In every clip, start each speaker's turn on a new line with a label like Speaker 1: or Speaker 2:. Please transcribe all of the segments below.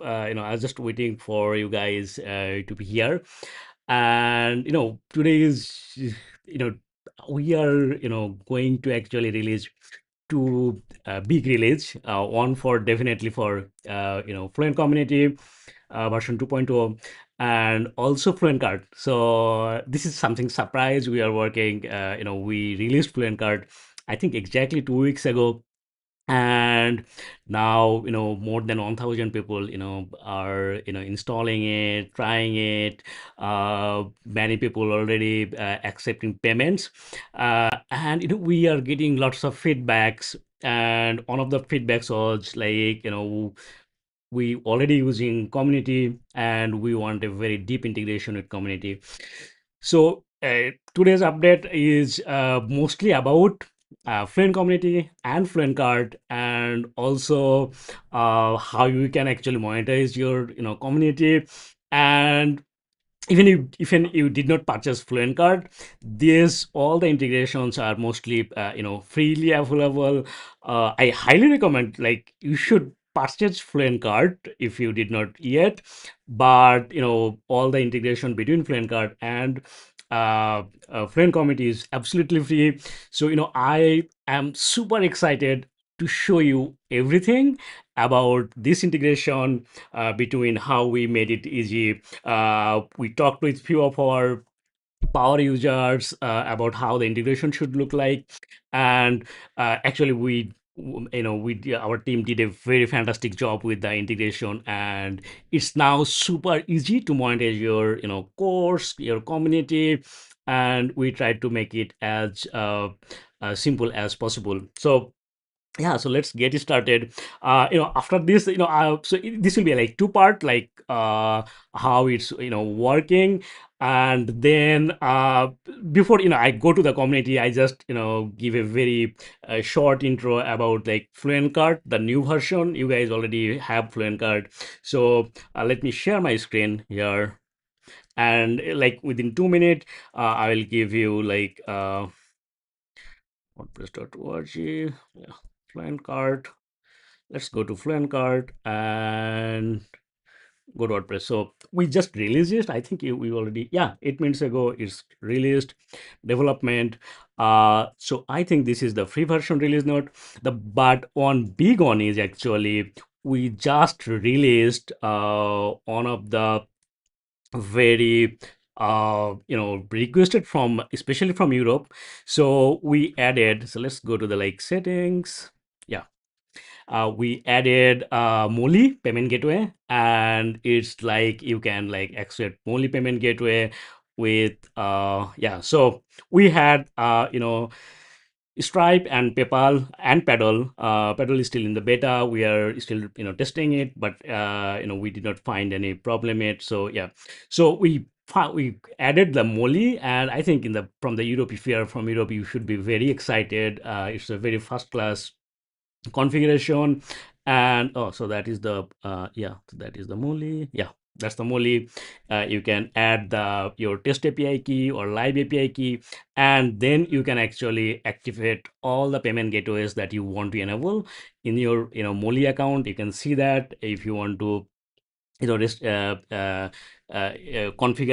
Speaker 1: I was just waiting for you guys to be here. And today is, we are, going to actually release two big release. One for definitely for Fluent Community version 2.0, and also Fluent Cart. So this is something surprise we are working. We released Fluent Cart, I think exactly 2 weeks ago, and now more than 1000 people are installing it, trying it. Many people already accepting payments, and we are getting lots of feedbacks. And one of the feedbacks was like, we already using community and we want a very deep integration with community. So today's update is mostly about Fluent Community and Fluent Cart, and also how you can actually monetize your community. And even you did not purchase Fluent Cart, this all the integrations are mostly freely available. I highly recommend, like, you should purchase Fluent Cart if you did not yet. But all the integration between Fluent Cart and Fluent Community is absolutely free. So I am super excited to show you everything about this integration, between how we made it easy. We talked with few of our power users about how the integration should look like. And actually our team did a very fantastic job with the integration, and it's now super easy to monetize your course, your community. And we tried to make it as simple as possible. So yeah, so let's get it started. After this, this will be like two part, like how it's working. And then before I go to the community, I just give a very short intro about like Fluent Cart, the new version. You guys already have Fluent Cart. So let me share my screen here. And like within 2 minutes, I will give you like WordPress.org. Yeah, Fluent Cart. Let's go to Fluent Cart and go to WordPress. So we just released it. I think we already, yeah, 8 minutes ago it's released. Development. So I think this is the free version release note. But one big one is actually we just released one of the very requested from, especially from Europe. So we added, so let's go to the like settings. Yeah, we added Molly payment gateway, and it's like you can like accept Molly payment gateway with yeah. So we had Stripe and PayPal and Paddle. Paddle is still in the beta. We are still testing it, but we did not find any problem yet. So yeah, so we added the Molly, and I think from the Europe, if you are from Europe, you should be very excited. It's a very first class configuration. And oh, so that is the yeah, so that is the Molly. Yeah, that's the Molly. You can add your test API key or live API key, and then you can actually activate all the payment gateways that you want to enable in your Molly account. You can see that if you want to just configure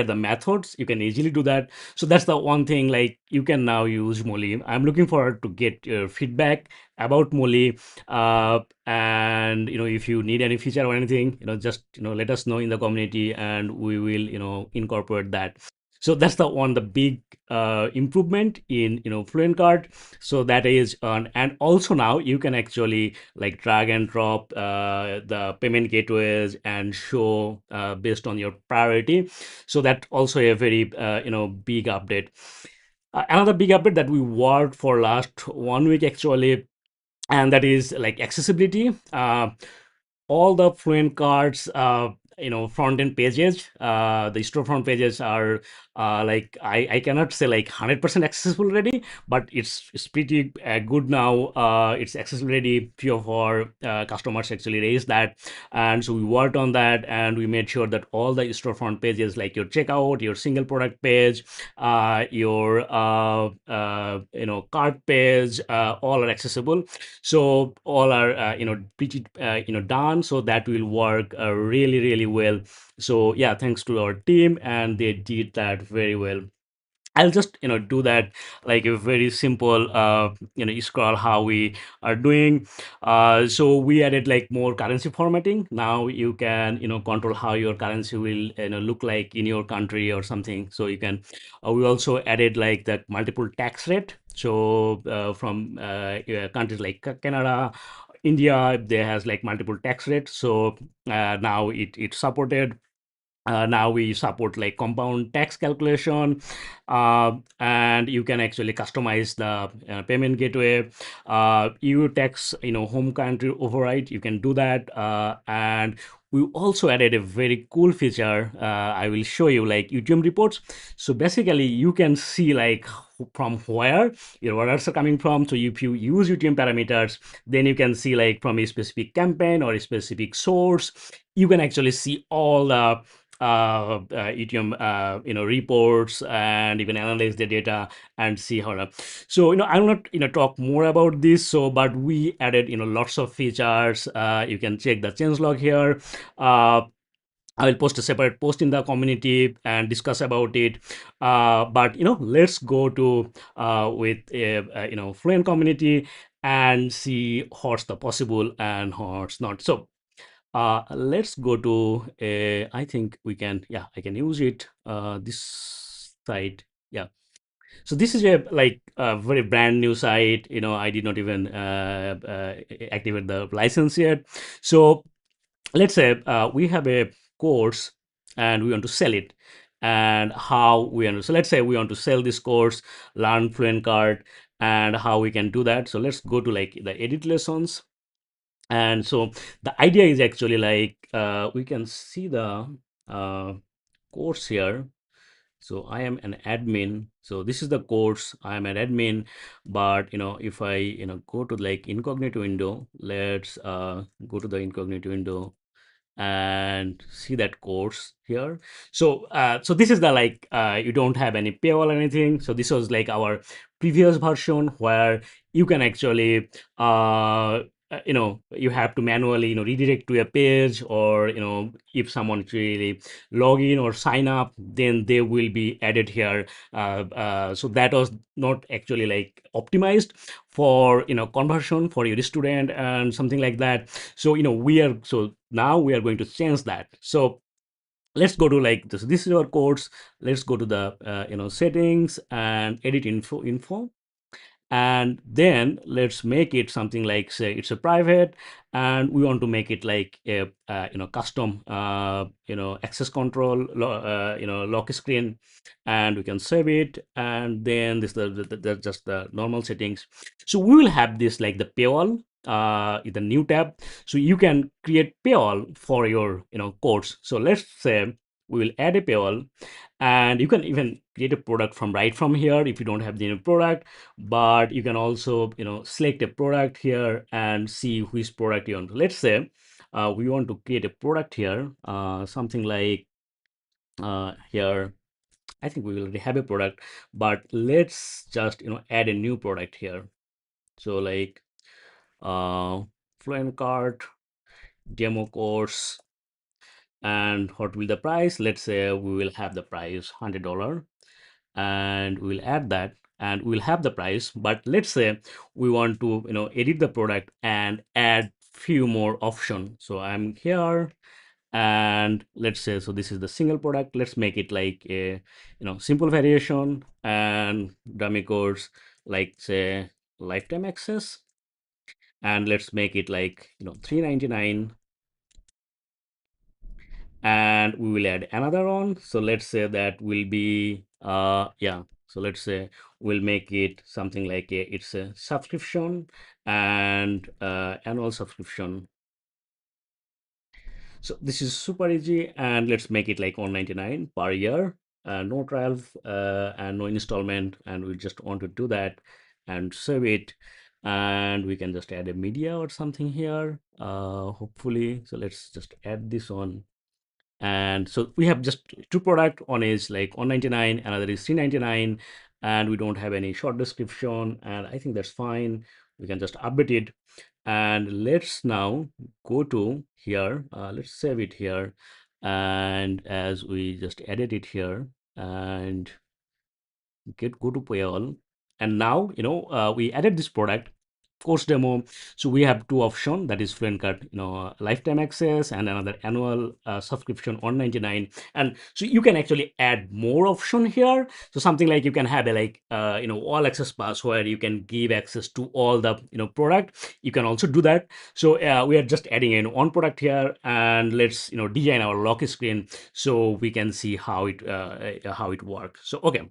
Speaker 1: the methods, you can easily do that. So that's the one thing, like you can now use Molly. I'm looking forward to get your feedback about Molly. And if you need any feature or anything, just let us know in the community, and we will incorporate that. So that's the big improvement in Fluent Cart. So that is on. And also now you can actually like drag and drop the payment gateways and show based on your priority. So that also a very big update. Another big update that we worked for last 1 week actually, and that is like accessibility. All the Fluent Cards front end pages, the storefront pages are like I cannot say like 100% accessible already, but it's pretty good now. It's accessible already. Few of our customers actually raised that, and so we worked on that, and we made sure that all the storefront pages, like your checkout, your single product page, your cart page, all are accessible. So all are pretty done. So that will work really well. So yeah, thanks to our team, and they did that very well. I'll just do that like a very simple scroll how we are doing. So we added like more currency formatting. Now you can control how your currency will look like in your country or something. So you can. We also added like that multiple tax rate. So from countries like Canada, India, there has like multiple tax rates. So now it's supported. Now we support like compound tax calculation, and you can actually customize the payment gateway. EU tax, home country override, you can do that. And we also added a very cool feature. I will show you like UTM reports. So basically, you can see like from where your orders are coming from. So if you use UTM parameters, then you can see like from a specific campaign or a specific source, you can actually see all the ETM reports, and even analyze the data and see how so I'll not talk more about this. So but we added lots of features. You can check the change log here. uh, I will post a separate post in the community and discuss about it. But let's go to with Fluent community and see what's the possible and what's not. So let's go to I think we can, yeah, I can use it, this site. Yeah. So this is a like a very brand new site. I did not even activate the license yet. So let's say we have a course and we want to sell it, and how we want to, so let's say we want to sell this course, learn Fluent Cart, and how we can do that. So let's go to like the edit lessons. And so the idea is actually like we can see the uh, course here. So I am an admin, so this is the course, I am an admin. But if I go to like incognito window, let's go to the incognito window and see that course here. So so this is the like you don't have any paywall or anything. So this was like our previous version where you can actually you have to manually redirect to a page, or if someone really log in or sign up, then they will be added here. So that was not actually like optimized for conversion for your student and something like that. So now we are going to change that. So let's go to like this is our course. Let's go to the settings and edit info, and then let's make it something like, say it's a private, and we want to make it like a custom access control lock screen, and we can save it. And then this the just the normal settings. So we will have this like the paywall in the new tab. So you can create paywall for your course. So let's say we will add a paywall, and you can even create a product from right from here if you don't have the new product. But you can also select a product here and see which product you want. Let's say we want to create a product here, something like here. I think we already have a product, but let's just add a new product here. So like uh Fluent Cart demo course, and what will the price? Let's say we will have the price $100, and we'll add that, and we'll have the price. But let's say we want to edit the product and add few more options. So I'm here, and let's say, so this is the single product. Let's make it like a simple variation, and dummy course, like say lifetime access, and let's make it like $3.99. And we will add another one. So let's say that will be yeah, so let's say we'll make it something like it's a subscription, and annual subscription. So this is super easy, and let's make it like 199 per year. no trial and no installment, and we just want to do that and save it. And we can just add a media or something here, hopefully. So let's just add this on. And so we have just two product. One is like 199, another is 399, and we don't have any short description, and I think that's fine. We can just update it. And let's now go to here, let's save it here, and as we just edit it here and get go to payroll. And now we added this product course demo. So we have two options, that is Fluent Cart, lifetime access, and another annual subscription on 99. And so you can actually add more option here. So something like you can have a like all access pass where you can give access to all the product. You can also do that. So we are just adding in one product here, and let's design our lock screen so we can see how it works. So okay,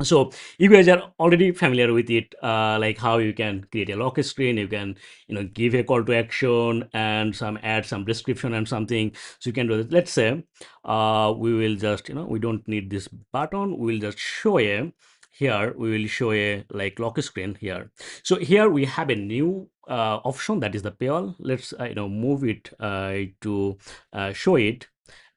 Speaker 1: so you guys are already familiar with it, like how you can create a lock screen. You can give a call to action and some add some description and something. So you can do it. Let's say we will just we don't need this button. We will just show a here. We will show a like lock screen here. So here we have a new option, that is the paywall. Let's move it to show it.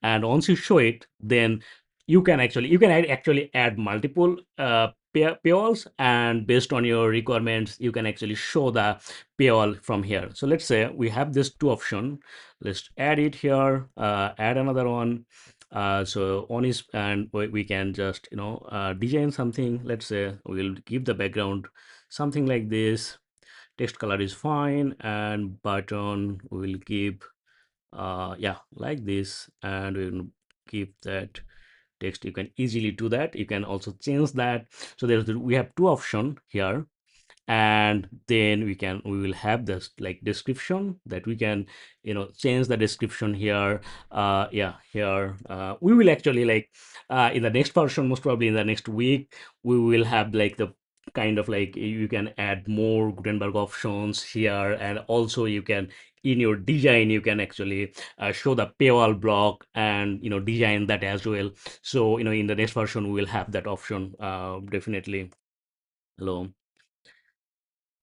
Speaker 1: And once you show it, then you can actually add multiple paywalls, and based on your requirements you can actually show the paywall from here. So let's say we have this two option. Let's add it here, add another one. So one is, and we can just design something. Let's say we'll give the background something like this. Text color is fine, and button we will give yeah, like this, and we'll keep that text. You can easily do that. You can also change that. So we have two option here. And then we will have this like description that we can change the description here. Yeah, here we will actually like in the next version, most probably in the next week, we will have like the kind of like you can add more Gutenberg options here. And also you can in your design you can actually show the paywall block and design that as well. So in the next version we will have that option, definitely. Hello.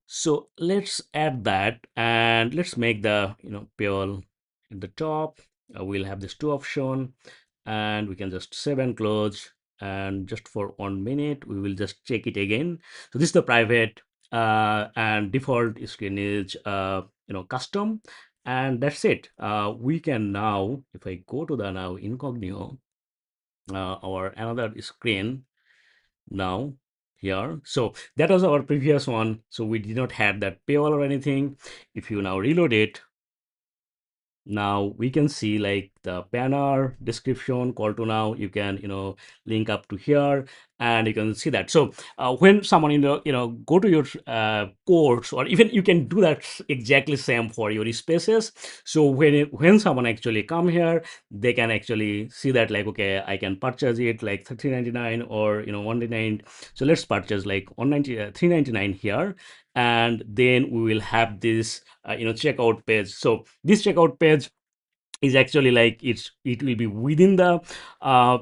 Speaker 1: So let's add that, and let's make the paywall at the top. We'll have this two option, and we can just save and close. And just for 1 minute we will just check it again. So this is the private, and default screen is custom. And that's it. We can now, if I go to the now incognito, our another screen now here. So that was our previous one. So we did not have that paywall or anything. If you now reload it, now we can see like the banner description, call to now. You can link up to here, and you can see that. So when someone go to your course, or even you can do that exactly same for your spaces. So when someone actually come here, they can actually see that like, okay, I can purchase it like 399 or 199. So let's purchase like 190 399 here. And then we will have this checkout page. So this checkout page is actually like it will be within the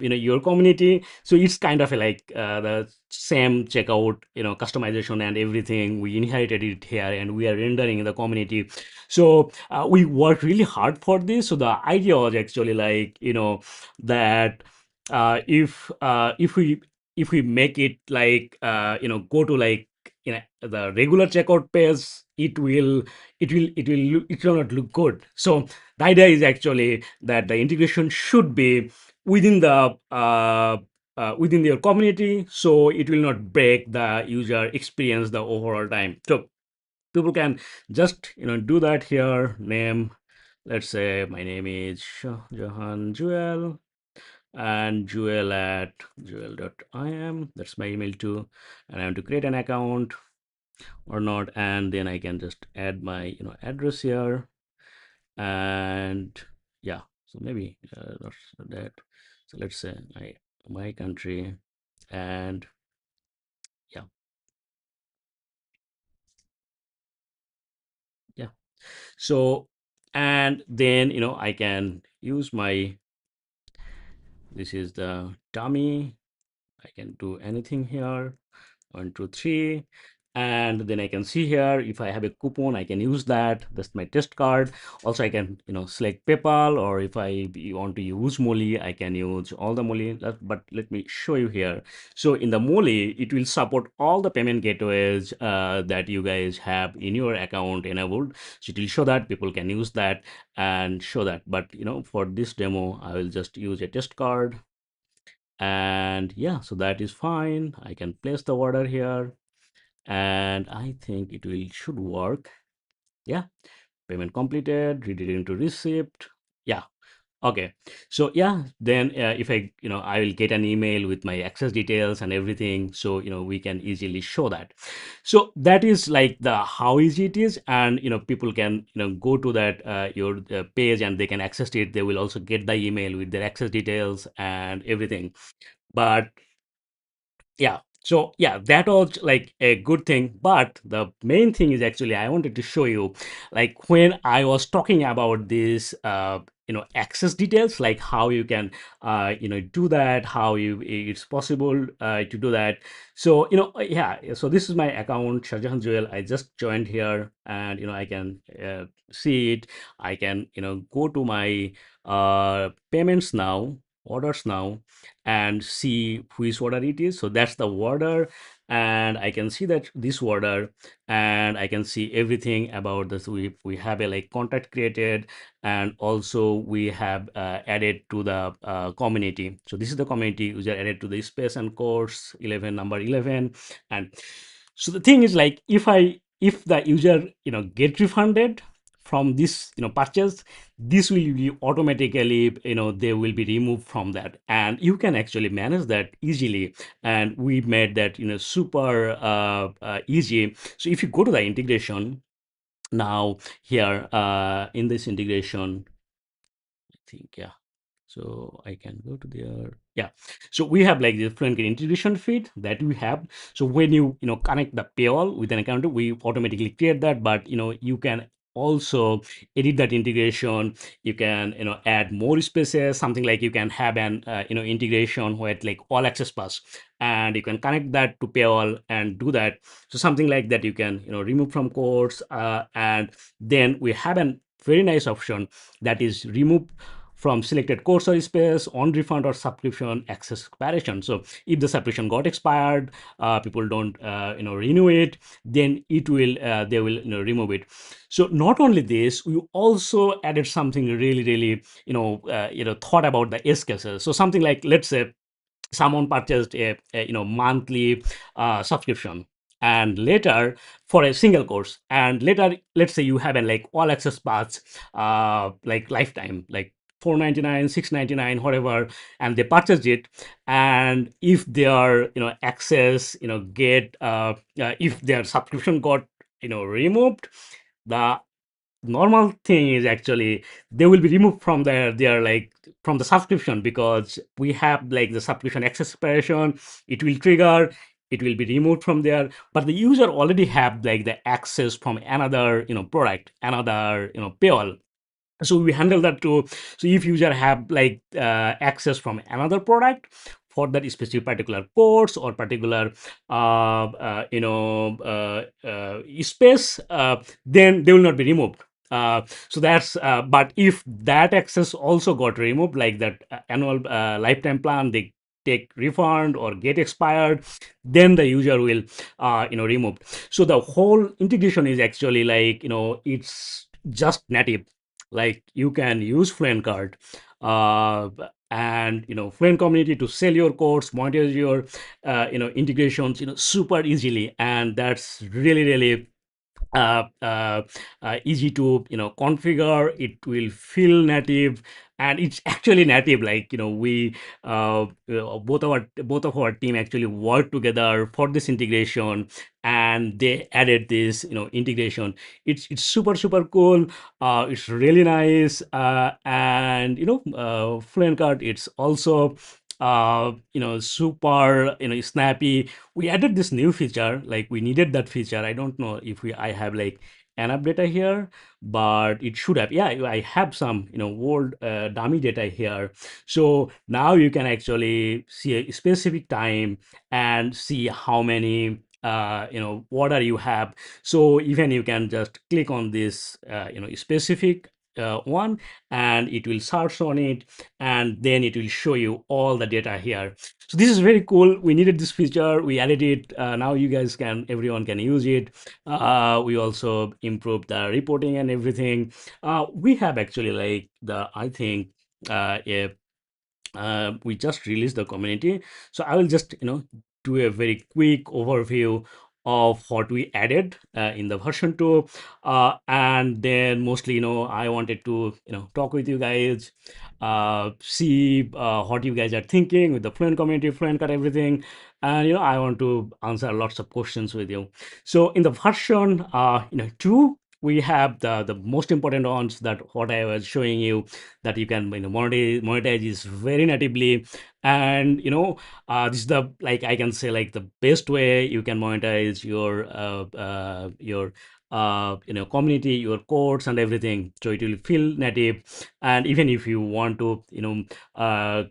Speaker 1: your community. So it's kind of a, like the same checkout customization and everything. We inherited it here, and we are rendering in the community. So we worked really hard for this. So the idea was actually like that if we make it like go to like the regular checkout page, it will not look good. So the idea is actually that the integration should be within the within your community, so it will not break the user experience the overall time. So people can just do that here. Name, let's say my name is Shahjahan Jewel, and jewel at jewel.im, that's my email too. And I want to create an account or not, and then I can just add my address here. And yeah, so maybe not that. So let's say my country. And yeah, yeah. So and then I can use my, this is the dummy I can do anything here. 1, 2, 3. And then I can see here if I have a coupon, I can use that. That's my test card. Also, I can select PayPal, or if I want to use Molly, I can use all the Molly. But let me show you here. So in the Molly, it will support all the payment gateways that you guys have in your account enabled. So it will show that people can use that and show that. But for this demo, I will just use a test card. And yeah, so that is fine. I can place the order here, and I think it will should work. Yeah, payment completed, read it into receipt. Yeah, okay. So yeah, then if I will get an email with my access details and everything. So we can easily show that. So that is like the how easy it is, and people can go to that your page, and they can access it. They will also get the email with their access details and everything. But yeah, so yeah, that was like a good thing, but the main thing is actually I wanted to show you, like when I was talking about this access details, like how you can do that, how you it's possible to do that. So yeah, so this is my account, Shahjahan Jewel. I just joined here, and I can see it. I can go to my payments now, orders now, and see which order it is. So that's the order, and I can see that this order, and I can see everything about this. We have a like contact created, and also we have added to the community. So this is the community user added to the space and course 11, number 11. And so the thing is, like, if the user get refunded from this purchase, this will be automatically they will be removed from that, and you can actually manage that easily. And we made that super easy. So if you go to the integration now, here in this integration, I think, yeah, so I can go to there. Yeah. So we have like the Fluent Cart integration feed that we have. So when you connect the paywall with an account, we automatically create that. But you can also edit that integration. You can add more spaces. Something like you can have an integration where like all access pass, and you can connect that to paywall and do that. So something like that you can remove from course, and then we have a very nice option that is remove from selected course or space on refund or subscription access expiration. So if the subscription got expired, people don't renew it, then it will they will remove it. So not only this, we also added something really really thought about the S cases. So something like, let's say someone purchased a monthly subscription, and later for a single course, and later let's say you have a like all access pass like lifetime, like 499, 699, whatever, and they purchased it. And if their access get if their subscription got removed, the normal thing is actually they will be removed from their like from the subscription, because we have like the subscription expiration. It will trigger, it will be removed from there, but the user already have like the access from another product, another paywall. So we handle that too. So if user have like access from another product for that specific particular course or particular space, then they will not be removed. So that's but if that access also got removed, like that annual lifetime plan, they take refund or get expired, then the user will removed. So the whole integration is actually like it's just native. Like you can use Fluent Cart uh, and Fluent Community to sell your course, monetize your integrations super easily, and that's really really uh, uh, easy to configure. It will feel native, and it's actually native. Like we both of our team actually worked together for this integration, and they added this integration. It's super super cool. It's really nice, and Fluent Cart, it's also super snappy. We added this new feature, like we needed that feature. I don't know if I have like enough data here, but it should have, yeah, I have some, old dummy data here. So now you can actually see a specific time and see how many order you have. So even you can just click on this specific one, and it will search on it, and then it will show you all the data here. So this is very cool. We needed this feature, we added it. Now you guys can, everyone can use it. We also improved the reporting and everything. We have actually like the, I think, a we just released the community. So I will just do a very quick overview of what we added in the version 2, and then mostly I wanted to talk with you guys, see what you guys are thinking with the Fluent community, Fluent Cart, everything. And I want to answer lots of questions with you. So in the version 2, we have the most important ones, that what I was showing you, that you can monetize is very natively. And this is the, like, I can say, like, the best way you can monetize your community, your codes and everything, so it will feel native. And even if you want to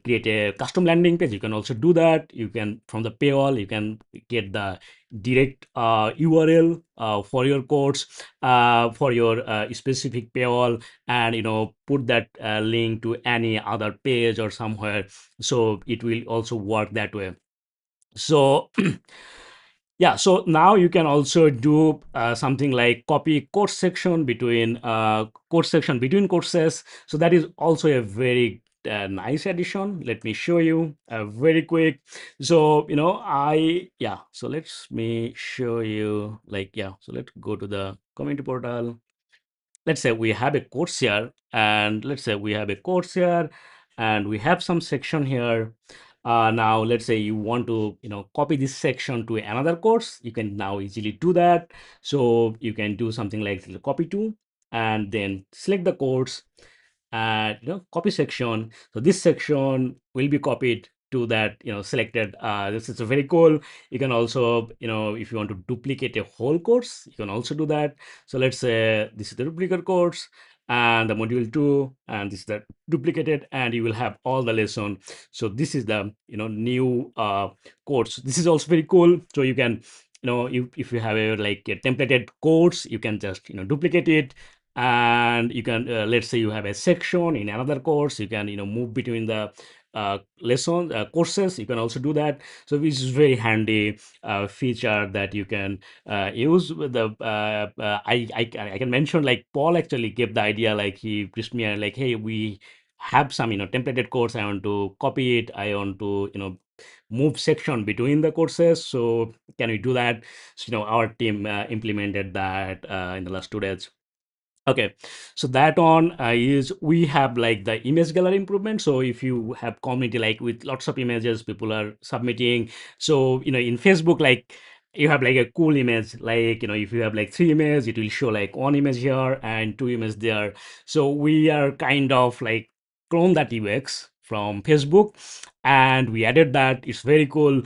Speaker 1: create a custom landing page, you can also do that. You can, from the paywall, you can get the direct URL for your codes, for your specific paywall, and put that link to any other page or somewhere, so it will also work that way. So yeah, so now you can also do something like copy code section between courses. So that is also a very nice addition. Let me show you very quick. So so let's me show you, like, yeah, so let's go to the community portal. Let's say we have a course here, and let's say we have a course here, and we have some section here. Now let's say you want to copy this section to another course. You can now easily do that. So you can do something like copy to, and then select the course, and copy section. So this section will be copied to that selected. This is very cool. You can also, if you want to duplicate a whole course, you can also do that. So let's say this is the duplicate course, and the module 2, and this is the duplicated, and you will have all the lesson. So this is the new course. This is also very cool. So you can, if you have a like a templated course, you can just duplicate it, and you can, let's say you have a section in another course, you can move between the lesson courses. You can also do that. So this is very handy feature that you can use with the I can mention, like, Paul actually gave the idea, like he pushed me, like, hey, we have some templated course, I want to copy it, I want to move section between the courses, so can we do that? So our team implemented that in the last 2 days. Okay, so that on is, we have like the image gallery improvement. So if you have community like with lots of images people are submitting, so in Facebook, like, you have like a cool image, like if you have like 3 images, it will show like 1 image here and 2 images there. So we are kind of like clone that UX from Facebook, and we added that. It's very cool.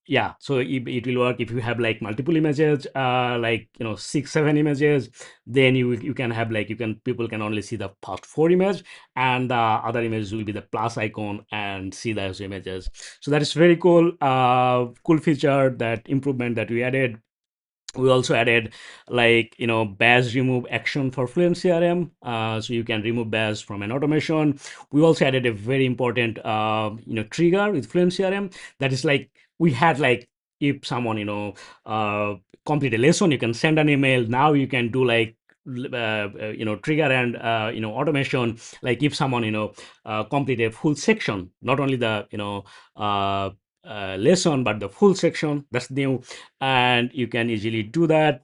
Speaker 1: Yeah, so it will work if you have like multiple images, like 6 7 images. Then you can have like, you can, people can only see the first 4 images, and the other images will be the plus icon and see those images. So that is very cool. Cool feature, that improvement that we added. We also added, like, badge remove action for Fluent CRM, so you can remove badge from an automation. We also added a very important trigger with Fluent CRM, that is like, we had like, if someone uh, complete a lesson, you can send an email. Now you can do like trigger and automation, like if someone complete a full section, not only the uh, lesson, but the full section, that's new, and you can easily do that.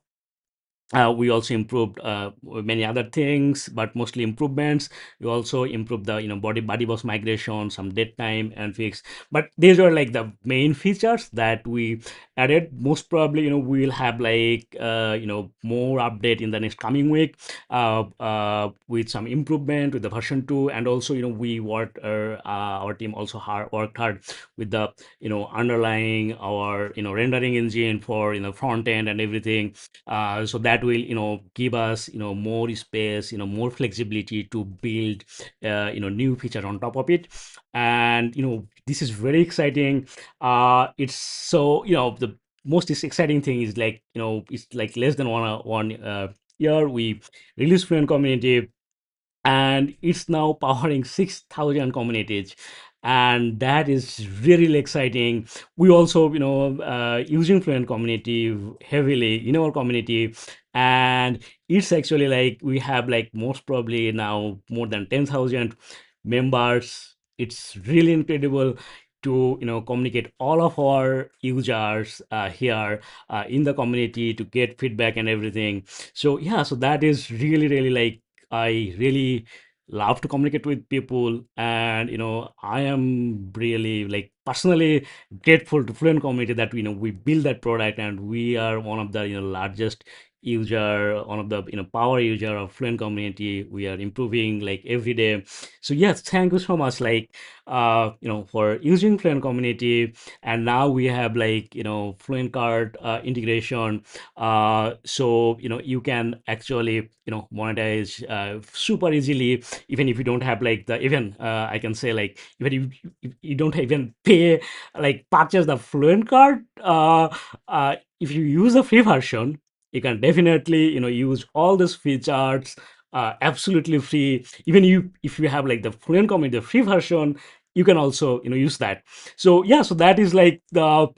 Speaker 1: We also improved many other things, but mostly improvements. We also improved the body bus migration, some dead time and fix. But these are like the main features that we added. Most probably, we'll have like more update in the next coming week, with some improvement with the version 2. And also, we worked our team also worked hard with the underlying our rendering engine for front end and everything. So that will give us more space, more flexibility to build new feature on top of it. And this is very exciting. It's so the most exciting thing is like it's like less than one year we released Fluent Community, and it's now powering 6,000 communities, and that is really exciting. We also using Fluent Community heavily in our community, and it's actually like we have like most probably now more than 10,000 members. It's really incredible to communicate all of our users here in the community to get feedback and everything. So yeah, so that is really like I really love to communicate with people. And I am really like personally grateful to Fluent Community that we build that product, and we are one of the largest user, one of the power user of Fluent Community. We are improving like every day. So yes, thank you so much, like for using Fluent Community. And now we have like Fluent Cart integration. So you can actually monetize super easily, even if you don't have like the even I can say like even if you don't even pay, like purchase the Fluent Cart. If you use the free version, you can definitely use all these features absolutely free. Even you if you have like the Fluent Community, the free version, you can also use that. So yeah, so that is like the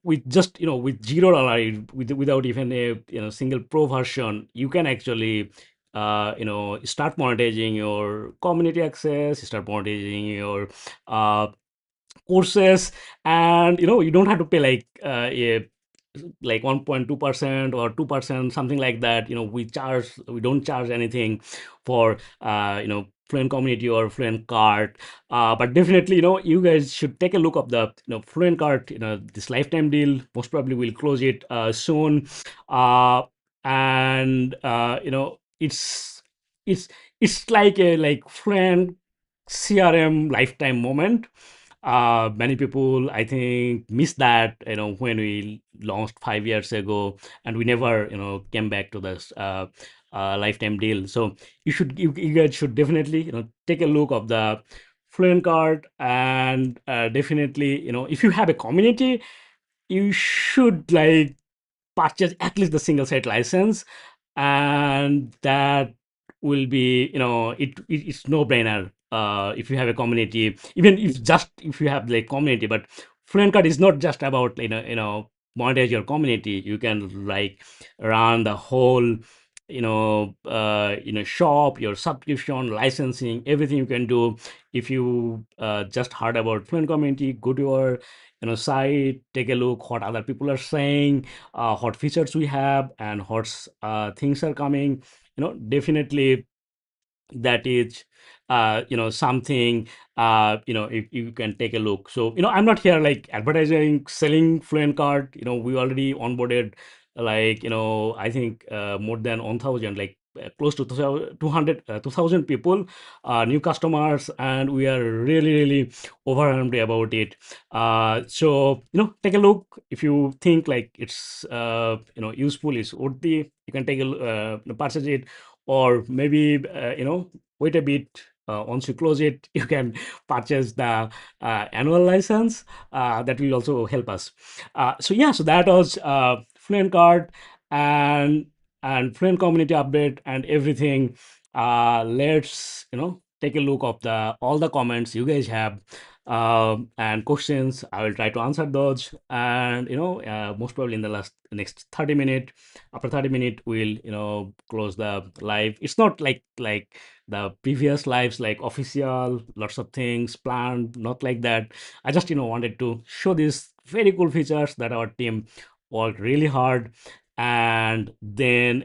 Speaker 1: with just with $0, without even a single pro version, you can actually start monetizing your community access, start monetizing your uh, courses. And you don't have to pay like a like 1.2% or 2%, something like that. We don't charge anything for Fluent Community or Fluent Cart. But definitely you guys should take a look of the Fluent Cart. This lifetime deal most probably will close it soon. And it's it's like a like Fluent CRM lifetime moment. Many people I think miss that when we launched 5 years ago, and we never came back to this lifetime deal. So you guys should definitely take a look of the Fluent Card. And definitely if you have a community, you should like purchase at least the single site license. And that will be it's no brainer. If you have a community, even if you have like community. But Fluent Card is not just about monetize your community. You can like run the whole shop, your subscription, licensing, everything you can do. If you just heard about Fluent Community, go to our site, take a look what other people are saying, what features we have, and what things are coming. Definitely that is something if you can take a look. So I'm not here like advertising selling Fluent Card. We already onboarded like I think more than 1,000, like close to 200 2,000 people, new customers, and we are really overwhelmed about it. So take a look. If you think like it's useful, is worthy, you can take purchase it. Or maybe wait a bit. Once you close it, you can purchase the annual license. That will also help us. So yeah, so that was Fluent Card and Fluent Community update and everything. Let's take a look of the all the comments you guys have and questions. I will try to answer those. And most probably in the next 30 minutes. After 30 minutes, we'll close the live. It's not like the previous lives, like official, lots of things planned, not like that. I just wanted to show these very cool features that our team worked really hard. And then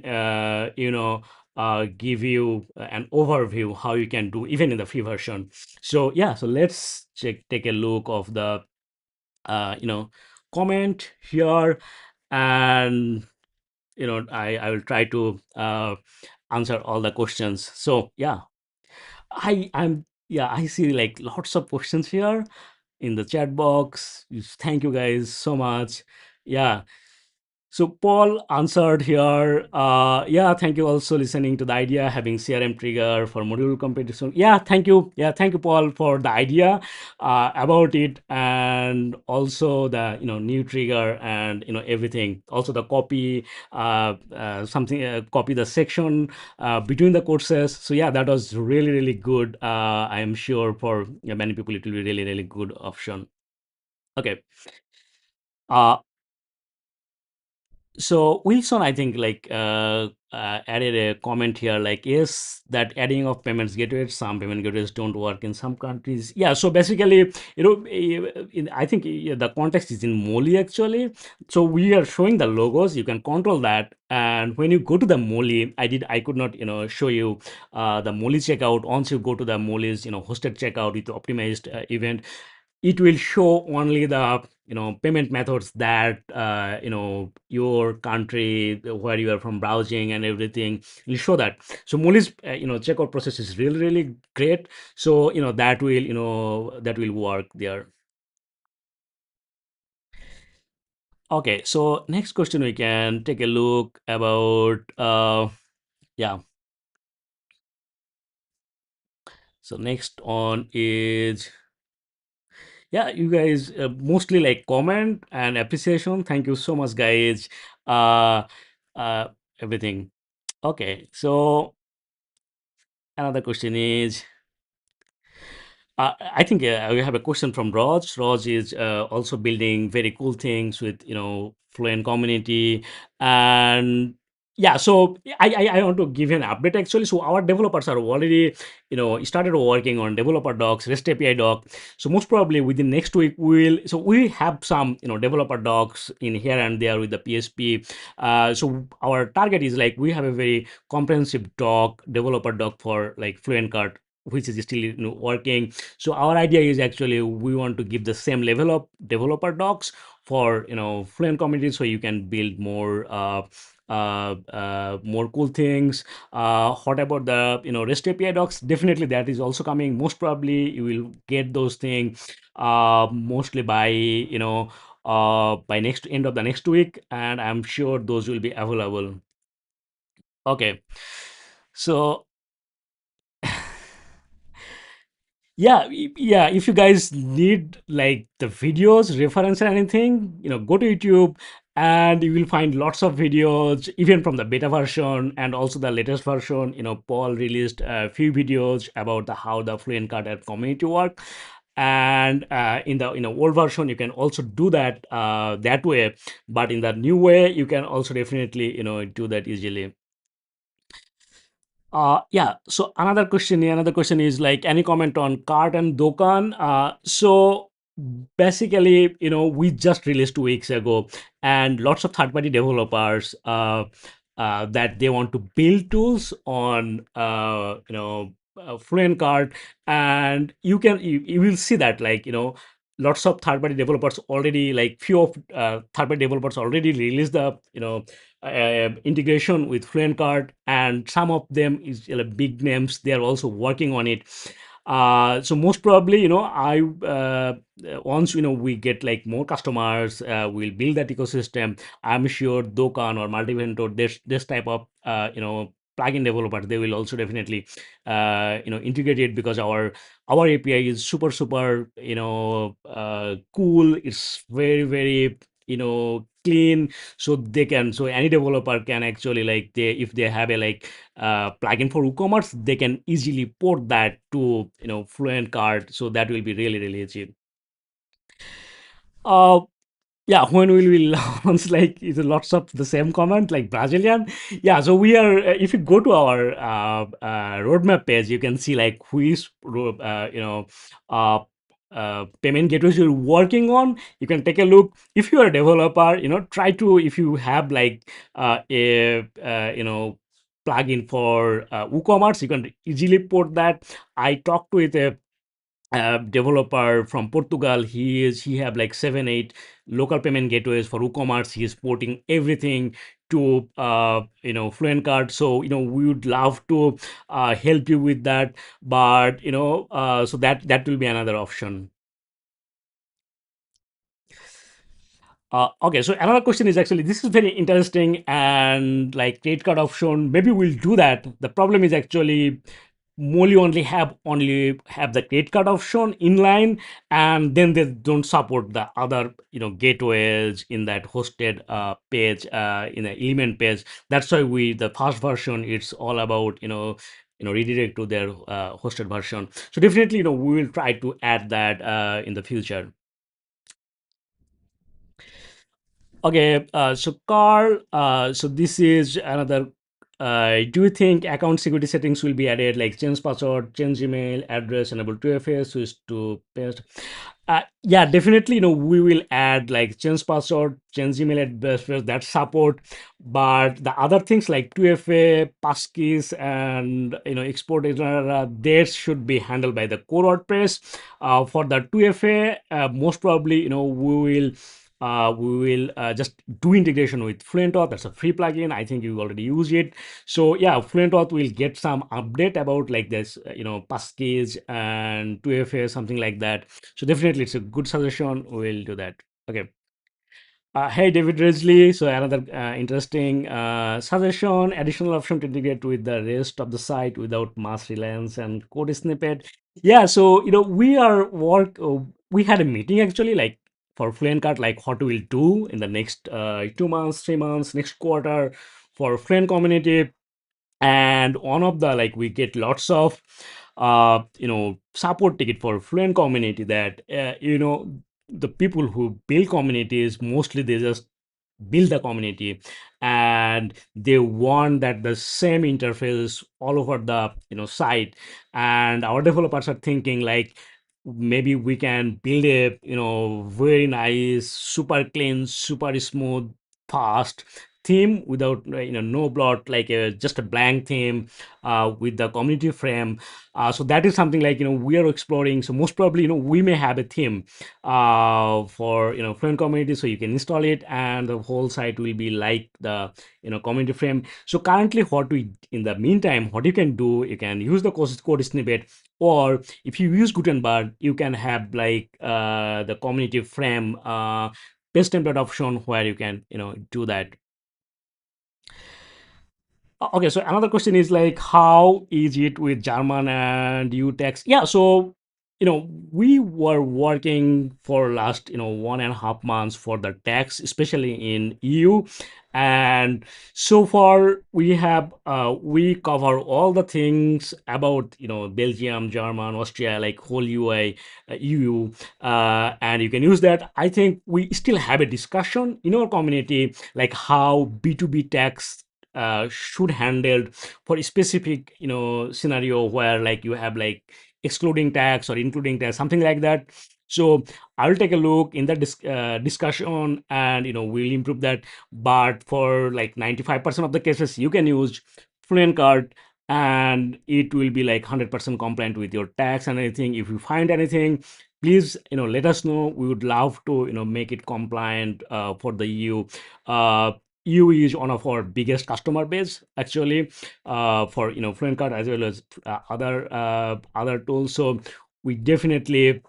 Speaker 1: give you an overview how you can do even in the free version. So yeah, so let's take a look of the uh, you know comment here, and I will try to answer all the questions. So yeah, I see like lots of questions here in the chat box. Thank you guys so much. Yeah, so Paul answered here. Yeah, thank you also listening to the idea having CRM trigger for module competition. Yeah, thank you. Yeah, thank you, Paul, for the idea about it, and also the new trigger and everything. Also the copy something copy the section between the courses. So yeah, that was really good. I am sure for many people it will be really good option. Okay. Uh, So Wilson, I think added a comment here, like yes, that adding of payments gateways, some payment gateways don't work in some countries. Yeah, so basically, I think the context is in Moli actually. So we are showing the logos. You can control that, and when you go to the Moli, I could not show you the Moli checkout. Once you go to the Moli's hosted checkout with optimized event, it will show only the payment methods that your country where you are from browsing and everything will show that. So Moli's checkout process is really great. So that will work there. Okay, so next question we can take a look about yeah. So next on is, yeah, you guys mostly like comment and appreciation. Thank you so much, guys. uh uh Everything. Okay, so another question is, I think we have a question from Raj. Raj is also building very cool things with Fluent Community, and yeah. So I want to give you an update actually. So our developers are already started working on developer docs, REST API doc. So most probably within next week we have some developer docs in here and there with the PSP. So our target is like we have a very comprehensive doc, developer doc for like Fluent Cart, which is still working. So our idea is actually we want to give the same level of developer docs for Fluent Community, so you can build more cool things. What about the REST API docs? Definitely that is also coming. Most probably you will get those things mostly by next end of the next week, and I'm sure those will be available. Okay, so yeah, yeah, if you guys need like the videos reference or anything, go to YouTube, and you will find lots of videos even from the beta version and also the latest version. Paul released a few videos about the how the Fluent Card app community work, and in the old version you can also do that that way, but in the new way you can also definitely do that easily. Yeah. So another question is like any comment on Cart and Dokan? So basically, we just released 2 weeks ago, and lots of third-party developers that they want to build tools on, Fluent Cart, and you will see that like lots of third-party developers already, like few of third-party developers already released the integration with Fluent Cart, and some of them is big names. They are also working on it. So most probably, I once we get like more customers, we'll build that ecosystem. I'm sure Dokan or Multivento, this type of plugin developers, they will also definitely integrate it, because our API is super cool. It's very clean, so they can, so any developer can actually like they if they have a like plugin for WooCommerce, they can easily port that to Fluent Cart, so that will be really cheap. uh yeah, when will we launch? Like, it's lots of the same comment, like Brazilian. Yeah, so we are. If you go to our roadmap page, you can see like who is uh, payment gateways you're working on. You can take a look. If you are a developer, try to, if you have like a plugin for WooCommerce, you can easily port that. I talked with a developer from Portugal. He have like 7 8 local payment gateways for WooCommerce. He is porting everything to Fluent Cart. So we would love to help you with that, but so that will be another option. Okay, so another question is actually, this is very interesting, and like credit card option, maybe we'll do that. The problem is actually only have the credit card option inline, and then they don't support the other gateways in that hosted page, in the element page. That's why the first version, it's all about redirect to their hosted version. So definitely we will try to add that in the future. Okay, so Carl, so this is another. Do you think account security settings will be added, like change password, change email address, enable 2FA, switch to paste? Yeah, definitely. We will add like change password, change email address, that support. But the other things like 2FA, passkeys, and export, that should be handled by the core WordPress. For the 2FA, most probably, we will just do integration with Fluent Auth. That's a free plugin. I think you already use it. So yeah, Fluent Auth will get some update about like this, passkeys and 2FA, something like that. So definitely, it's a good suggestion. We'll do that. Okay. Hey, David Risley. So another interesting suggestion: additional option to integrate with the rest of the site without mass reliance and code snippet. Yeah. So we had a meeting actually, like for Fluent Cart, like what we'll do in the next 2 months, 3 months, next quarter for Fluent Community. And one of the, like, we get lots of support ticket for Fluent Community, that the people who build communities, mostly they just build the community, and they want that the same interface all over the site. And our developers are thinking like, maybe we can build a very nice, super clean, super smooth, fast theme without no blot, like just a blank theme with the community frame. So that is something like we are exploring. So most probably we may have a theme for Fluent Community, so you can install it and the whole site will be like the community frame. So currently, what we in the meantime, what you can do, you can use the code snippet, or if you use Gutenberg, you can have like the community frame base template option, where you can do that. Okay, so another question is like, how is it with German and EU tax? Yeah, so we were working for last 1.5 months for the tax, especially in EU, and so far we cover all the things about Belgium, German, Austria, like whole UI, EU, and you can use that. I think we still have a discussion in our community, like how B2B tax should handled for a specific scenario, where like you have like excluding tax or including tax, something like that. So I'll take a look in the discussion, and we'll improve that. But for like 95% of the cases, you can use Fluent Card, and it will be like 100% compliant with your tax and anything. If you find anything, please let us know. We would love to make it compliant for the EU. EU is one of our biggest customer base actually, for Fluent Card, as well as other tools. So we definitely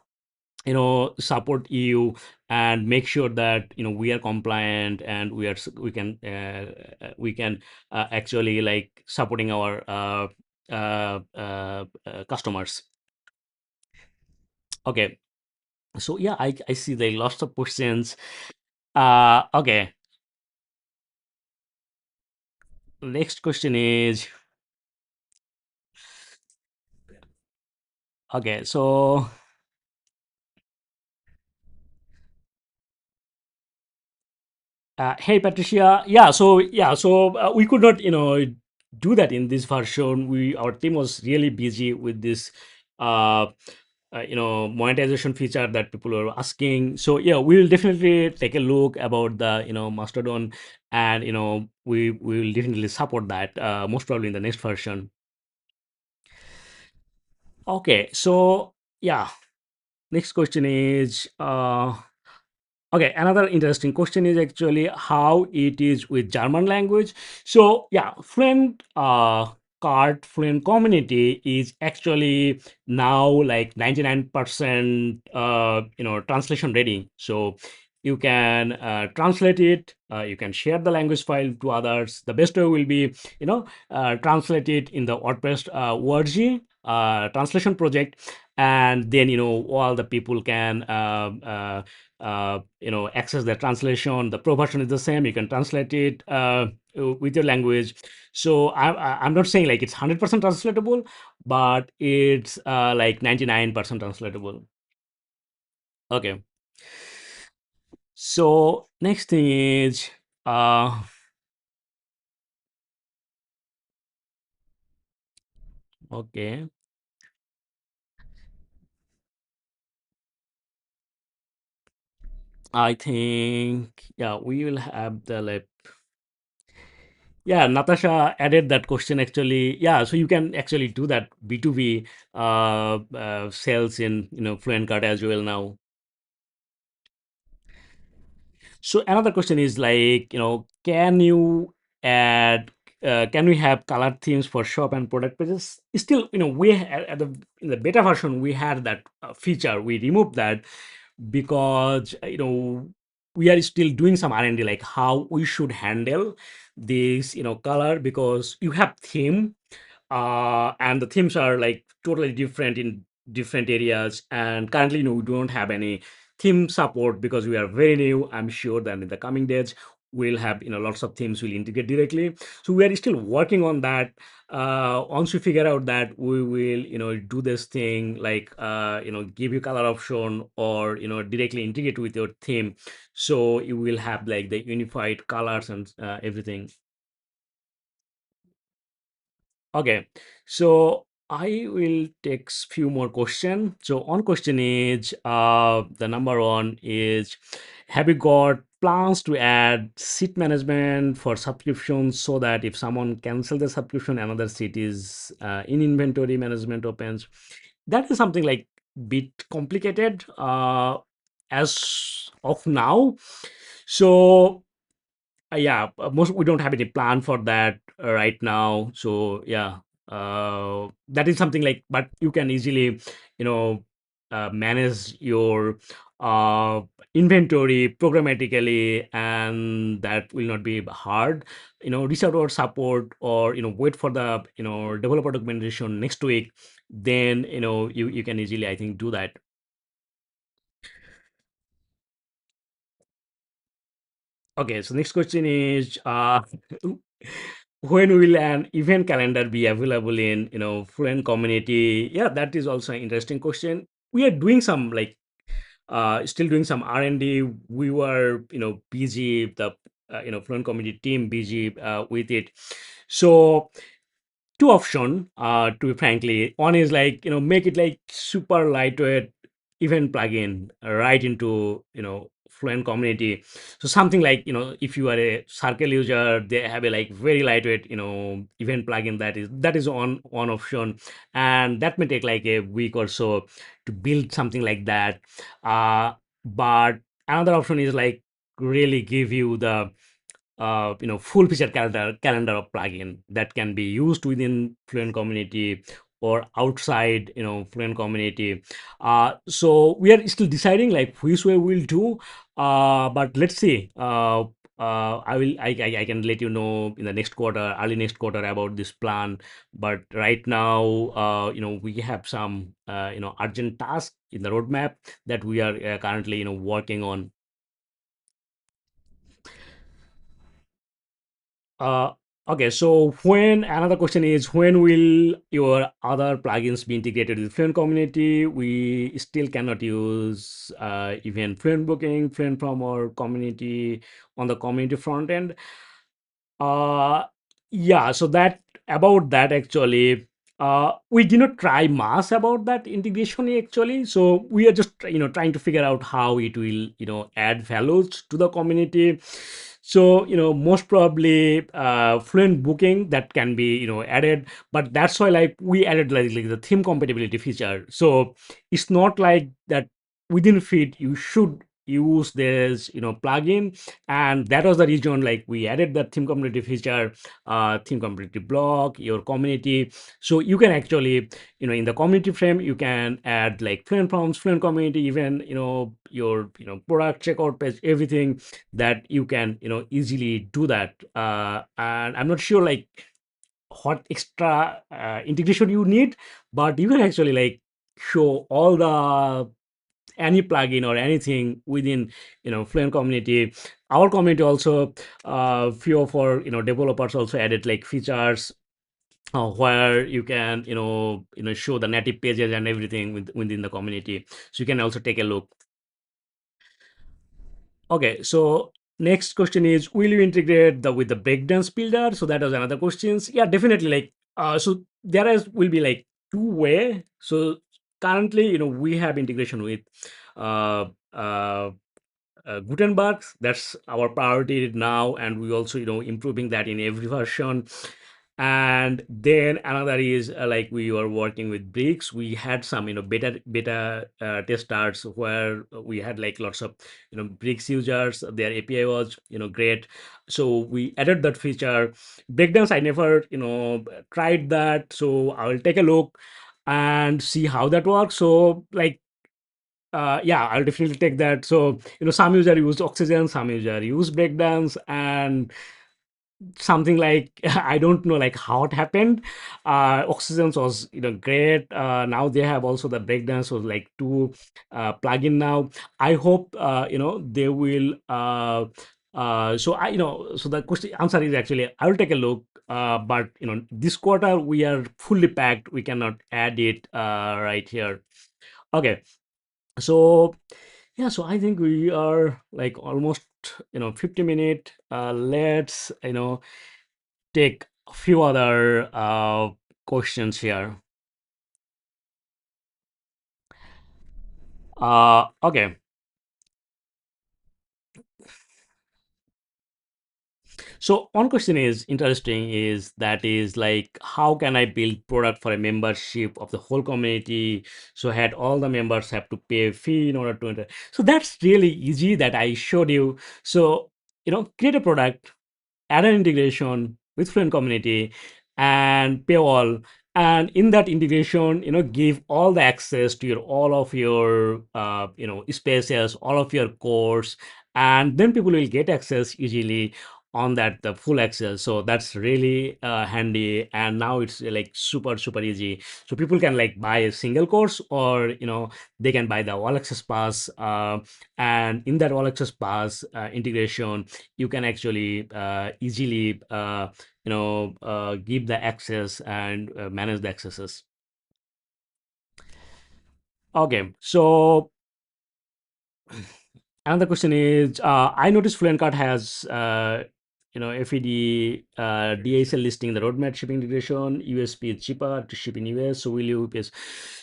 Speaker 1: support EU and make sure that we are compliant, and we can actually like supporting our customers. Okay, so yeah, I see there are lots of questions. Okay, next question is, okay, so hey Patricia, yeah, so we could not do that in this version. Our team was really busy with this uh, monetization feature that people were asking. So yeah, we'll definitely take a look about the Mastodon, and we will definitely support that most probably in the next version. Okay, so yeah. Next question is okay, another interesting question is actually how it is with German language. So yeah, Fluent Cart, Fluent Community is actually now like 99% translation ready. So you can translate it, you can share the language file to others. The best way will be, translate it in the WordPress WordG translation project, and then all the people can access the translation. The pro version is the same. You can translate it with your language. So I'm not saying like it's 100% translatable, but it's like 99% translatable. Okay. So next thing is uh okay. I think yeah, we will have the like yeah, Natasha added that question actually. Yeah, so you can actually do that B2B sales in Fluent Card as well now. So another question is like, can you add, can we have color themes for shop and product pages? Still, we at the in the beta version we had that feature. We removed that because we are still doing some R&D, like how we should handle this, color, because you have theme and the themes are like totally different in different areas, and currently we don't have any theme support because we are very new. I'm sure that in the coming days we'll have lots of themes will integrate directly, so we are still working on that. Once we figure out that, we will do this thing like give you color option or directly integrate with your theme, so you will have like the unified colors and everything. Okay, so I will take few more question. So one question is the number one is, have you got plans to add seat management for subscriptions so that if someone cancel the subscription, another seat is in inventory management opens? That is something like bit complicated as of now. So yeah, most we don't have any plan for that right now. So yeah, that is something like, but you can easily, you know, manage your uh, inventory programmatically, and that will not be hard. Reach out our support, or wait for the developer documentation next week. Then you can easily, I think, do that. Okay, so next question is when will an event calendar be available in Fluent Community? Yeah, that is also an interesting question. We are doing some like still doing some R&D. We were busy, the Fluent Community team busy with it. So two option, to be frankly. One is like make it like super lightweight event plugin right into Fluent Community. So something like if you are a circle user, they have a like very lightweight event plugin. That is one option, and that may take like a week or so to build something like that. But another option is like really give you the full feature calendar of plugin that can be used within Fluent Community or outside Fluent Community. So we are still deciding like which way we'll do, but let's see. I can let you know in the next quarter, early next quarter, about this plan. But right now, we have some urgent tasks in the roadmap that we are currently working on. Uh, okay, so when another question is, when will your other plugins be integrated with Fluent Community? We still cannot use even Fluent Booking, Fluent from our community on the community front end. Uh, yeah, so that about that actually, we did not try much about that integration actually. So we are just trying to figure out how it will add values to the community. So most probably Fluent Booking that can be added, but that's why like we added like the theme compatibility feature. So it's not like that within feed you should use this plugin. And that was the reason like we added the theme community feature, theme community blog, your community. So you can actually in the community frame you can add like fluent forms, fluent community, even your product checkout page, everything that you can easily do that. And I'm not sure like what extra integration you need, but you can actually like show all the any plugin or anything within Fluent community. Our community also, few of our developers also added like features where you can show the native pages and everything within the community, so you can also take a look. Okay, so next question is, will you integrate the with the breakdance builder? So that was another questions. Yeah, definitely. Like, so there is will be like two way. So currently, we have integration with uh, uh, Gutenberg. That's our priority now, and we also improving that in every version. And then another is like we were working with bricks. We had some beta testers where we had like lots of bricks users. Their API was great, so we added that feature. Breakdance I never tried that, so I will take a look and see how that works. So like yeah, I'll definitely take that. So some user use oxygen, some user use breakdance, and something like I don't know like how it happened. Oxygen was great. Now they have also the breakdance was like two plugin now. I hope they will so I so the question answer is actually I will take a look, but this quarter we are fully packed, we cannot add it right here. Okay, so yeah, so I think we are like almost 50 minute. Let's take a few other questions here. Okay, so one question is interesting is that is like how can I build product for a membership of the whole community? So had all the members have to pay a fee in order to enter. So that's really easy that I showed you. So create a product, add an integration with Fluent Community and paywall. And in that integration, give all the access to your all of your spaces, all of your course, and then people will get access easily on that the full access. So that's really handy, and now it's like super easy. So people can like buy a single course, or they can buy the all access pass, and in that all access pass integration you can actually easily give the access and manage the accesses. Okay, so another question is, I noticed Fluent Cart has, FED, DSL listing, the roadmap shipping integration, USP is cheaper to ship in US. So will you UPS?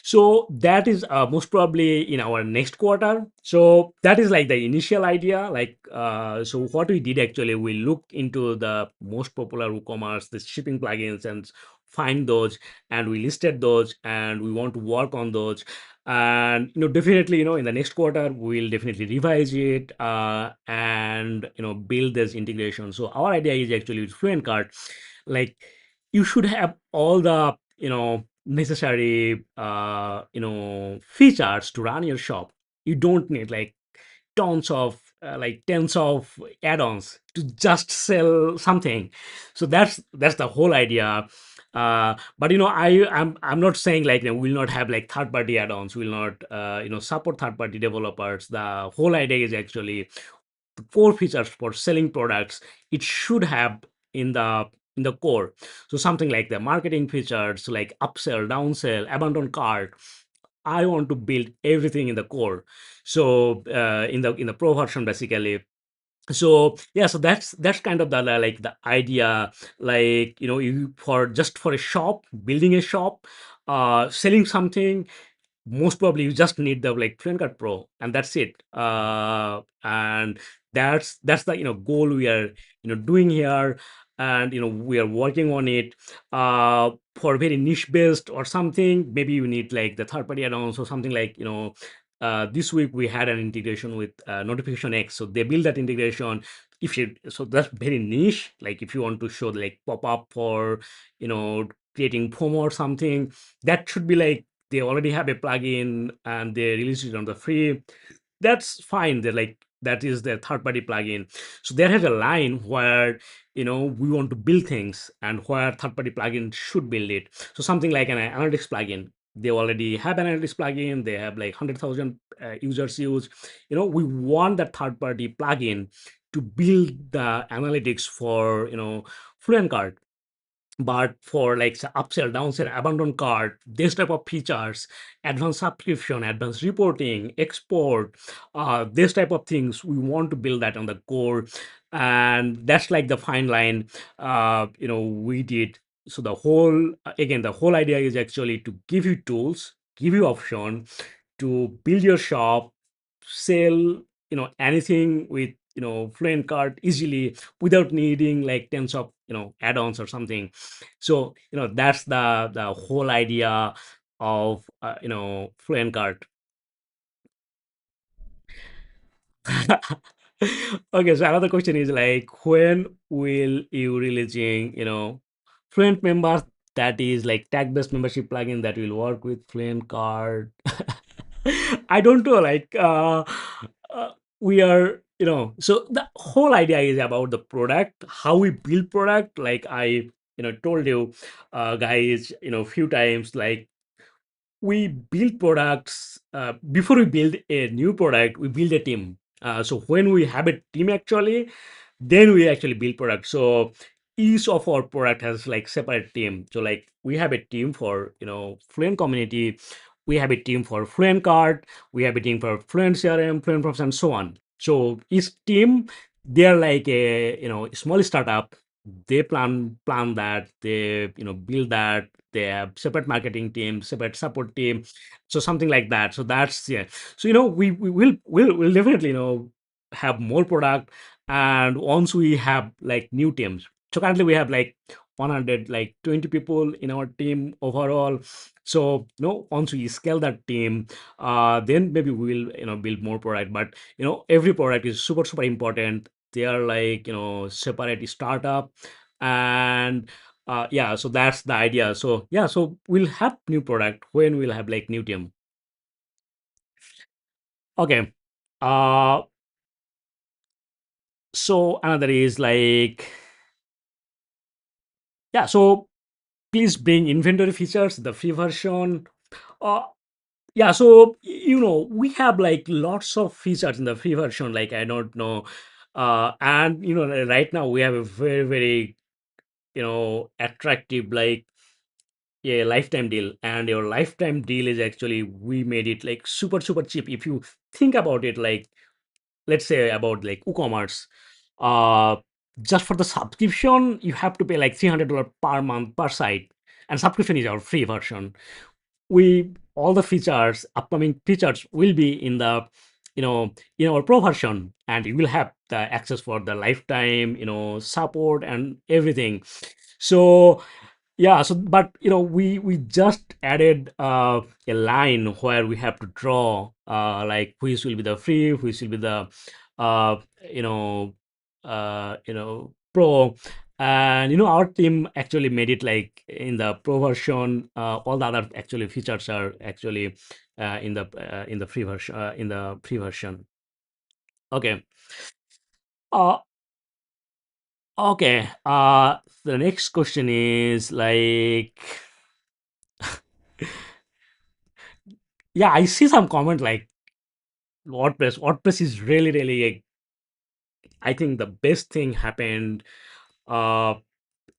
Speaker 1: So that is most probably in our next quarter. So that is like the initial idea. Like, so what we did actually, we looked into the most popular WooCommerce, the shipping plugins, and find those, and we listed those, and we want to work on those. And definitely in the next quarter we'll definitely revise it and build this integration. So our idea is actually with Fluent Cart, like you should have all the necessary features to run your shop. You don't need like tons of like tens of add-ons to just sell something. So that's the whole idea. But I'm not saying like we'll not have like third party add-ons, we'll not support third party developers. The whole idea is actually the core features for selling products, it should have in the core. So something like the marketing features like upsell, downsell, abandon cart, I want to build everything in the core. So in the pro version basically. So yeah, so that's kind of the like the idea. Like you for just for a shop, building a shop, selling something, most probably you just need the like Fluent Cart Pro, and that's it. And that's the goal we are doing here, and we are working on it. For very niche based or something, maybe you need like the third party add-ons or something like this week we had an integration with Notification X. So they build that integration. If you so that's very niche. Like if you want to show like pop up for creating promo or something, that should be like they already have a plugin and they release it on the free. That's fine. They're like that is their third party plugin. So there has a line where we want to build things and where third party plugin should build it. So something like an analytics plugin, they already have an analytics plugin, they have like 100,000 users use. We want that third party plugin to build the analytics for Fluent Cart. But for like upsell, downsell, abandoned cart, this type of features, advanced subscription, advanced reporting, export, this type of things, we want to build that on the core. And that's like the fine line we did. So the whole again, the whole idea is actually to give you tools, give you option to build your shop, sell anything with Fluent Cart easily without needing like tens of add-ons or something. So that's the whole idea of Fluent Cart. Okay, so another question is like, when will you releasing Fluent members, that is like tag-based membership plugin that will work with Fluent Card? I don't know, like uh, we are so the whole idea is about the product, how we build product. Like I told you guys few times, like we build products. Before we build a new product, we build a team. So when we have a team actually, then we actually build product. So each of our product has like separate team. So like we have a team for Fluent Community, we have a team for Fluent Card, we have a team for Fluent CRM, Fluent Profs, and so on. So each team, they're like a small startup. They plan that, they build that, they have separate marketing team, separate support team, so something like that. So that's, yeah. So we will definitely have more product. And once we have like new teams, so currently we have like 100 like 20 people in our team overall. So once we scale that team, then maybe we'll build more product. But every product is super super important. They are like separate startup. And yeah, so that's the idea. So yeah, so we'll have new product when we'll have like new team. Okay. uh so another is like, yeah, so please bring inventory features, the free version. uh yeah, so we have like lots of features in the free version, like I don't know. And right now we have a very very attractive like a lifetime deal. And your lifetime deal is actually, we made it like super super cheap. If you think about it, like let's say about like WooCommerce, uh just for the subscription you have to pay like $300 per month per site, and subscription is our free version. We All the features, upcoming features, will be in the in our pro version, and you will have the access for the lifetime support and everything. So yeah, so but we just added a line where we have to draw like which will be the free, which will be the uh you know pro. And our team actually made it like in the pro version. All the other actually features are actually in the free version, Okay. uh okay, the next question is like, yeah, I see some comment like WordPress is really really, I think the best thing happened uh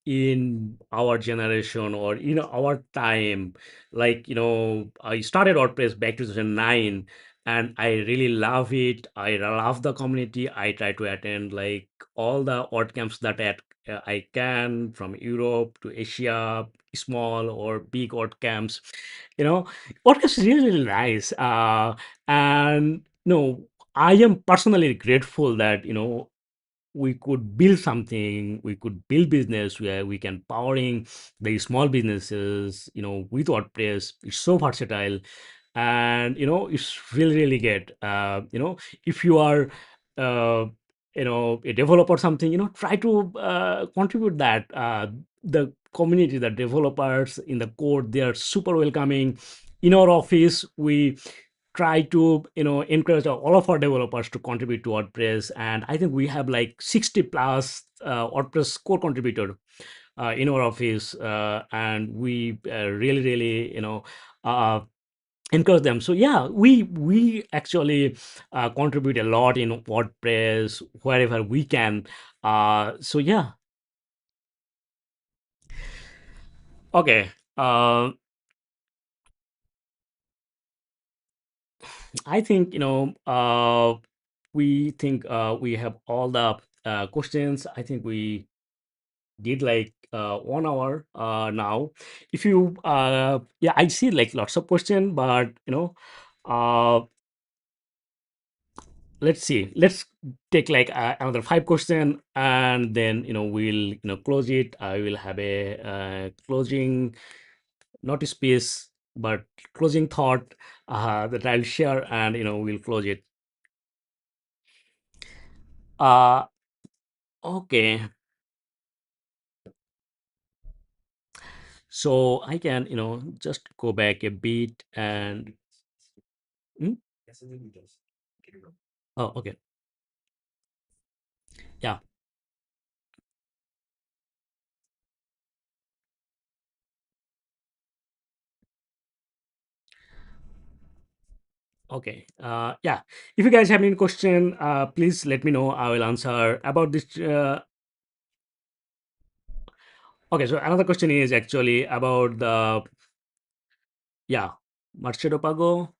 Speaker 1: in our generation or our time. Like I started WordPress back 2009, and I really love it. I love the community. I try to attend like all the art camps that I can, from Europe to Asia, small or big art camps. WordPress is really really nice. And I am personally grateful that we could build something, we could build business where we can powering the small businesses with WordPress. It's so versatile. and it's really good. If you are uh, a developer or something, try to contribute that. The community, the developers in the code, they are super welcoming. In our office, we try to encourage all of our developers to contribute to WordPress, and I think we have like 60 plus WordPress core contributor in our office, and we really uh, encourage them. So yeah, we actually contribute a lot in WordPress wherever we can. So yeah. Okay. I think we think we have all the questions. I think we did like 1 hour now. If you yeah, I see like lots of question, but uh let's see, let's take like another 5 question, and then we'll close it. I will have a closing, not a space, but closing thought that I'll share, and we'll close it. uh okay, so I can just go back a bit and Hmm? Oh, okay. Yeah. Okay. Yeah. If you guys have any question, please let me know. I will answer about this. Okay. So another question is actually about the, yeah, Marcelo Pago,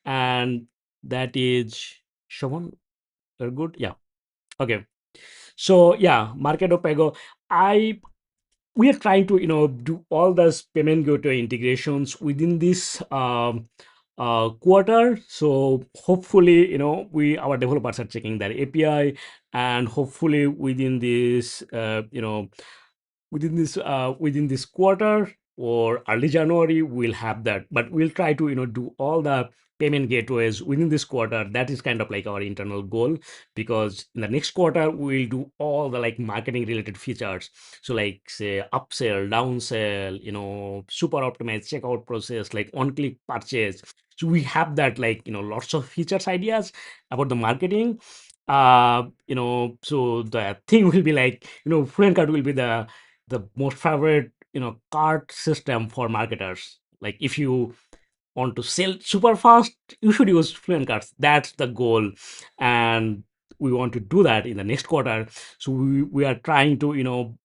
Speaker 1: and that is Shomon. Very good. Yeah. Okay. So yeah, Marketo Pago. I We are trying to do all those payment gateway integrations within this quarter. So hopefully we, our developers are checking their API, and hopefully within this quarter or early January, we'll have that. But we'll try to do all the payment gateways within this quarter. That is kind of like our internal goal, because in the next quarter we'll do all the like marketing related features. So like say upsell, downsell, super optimized checkout process, like on click purchase. So we have that, like lots of features ideas about the marketing. So the thing will be like, Fluent Cart will be the most favorite cart system for marketers. Like if you want to sell super fast, you should use Fluent Carts. That's the goal, and we want to do that in the next quarter. So we are trying to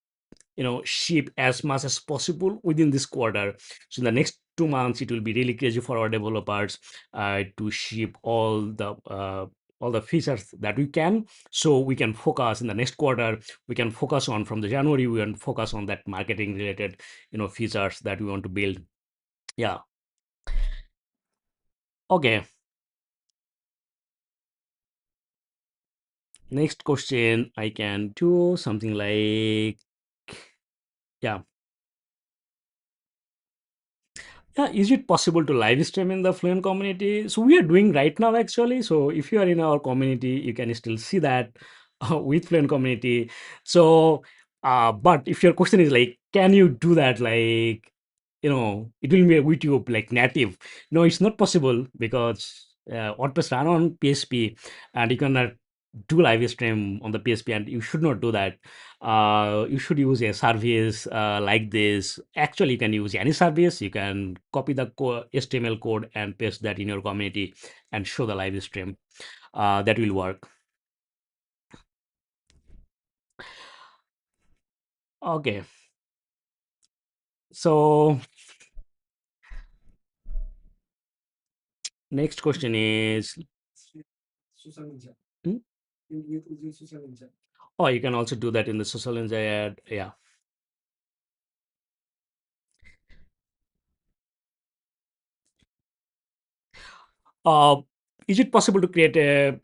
Speaker 1: ship as much as possible within this quarter. So in the next 2 months, it will be really crazy for our developers to ship all the features that we can, so we can focus in the next quarter. We can focus on, from the January, we can focus on that marketing related features that we want to build. Yeah. Okay. Next question, I can do something like, yeah. Yeah, is it possible to live stream in the Fluent community? So we are doing right now actually. So if you are in our community, you can still see that with Fluent community. So, but if your question is like, can you do that? Like, it will be a YouTube like native. No, it's not possible, because WordPress run on PHP, and you cannot do live stream on the PHP, and you should not do that. You should use a service like this. Actually, you can use any service. You can copy the HTML code and paste that in your community and show the live stream. That will work. Okay. So next question is, Hmm? Oh, you can also do that in the social ninja ad. Yeah. Uh, is it possible to create a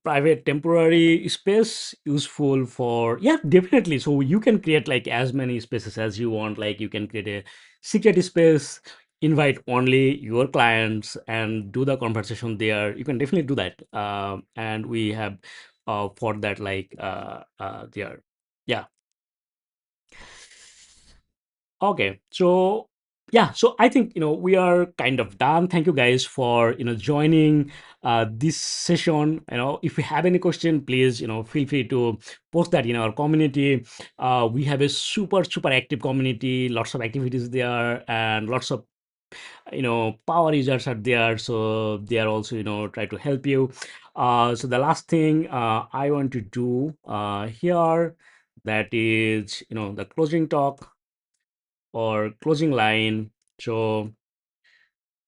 Speaker 1: private temporary space useful for? Yeah, definitely. So you can create like as many spaces as you want. Like you can create a secret space invite only your clients and do the conversation there, you can definitely do that. And we have for that like there. Yeah. Okay, so yeah, so I think we are kind of done. Thank you guys for joining this session. If you have any question, please feel free to post that in our community. We have a super active community, lots of activities there, and lots of power users are there, so they are also try to help you. So the last thing I want to do here, that is the closing talk or closing line. So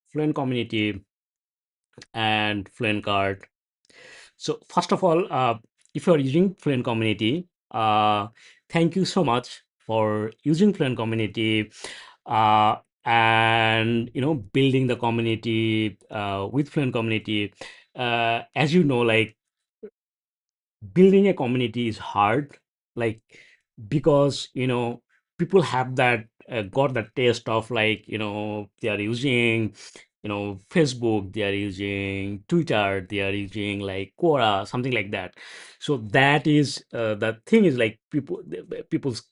Speaker 1: Fluent Community and Fluent Cart. So first of all, if you are using Fluent Community, thank you so much for using Fluent Community uh, and building the community with Fluent Community. As you know, like building a community is hard, like because people have that got the taste of like they are using Facebook, they are using Twitter, they are using like Quora, something like that. So that is the thing is like people's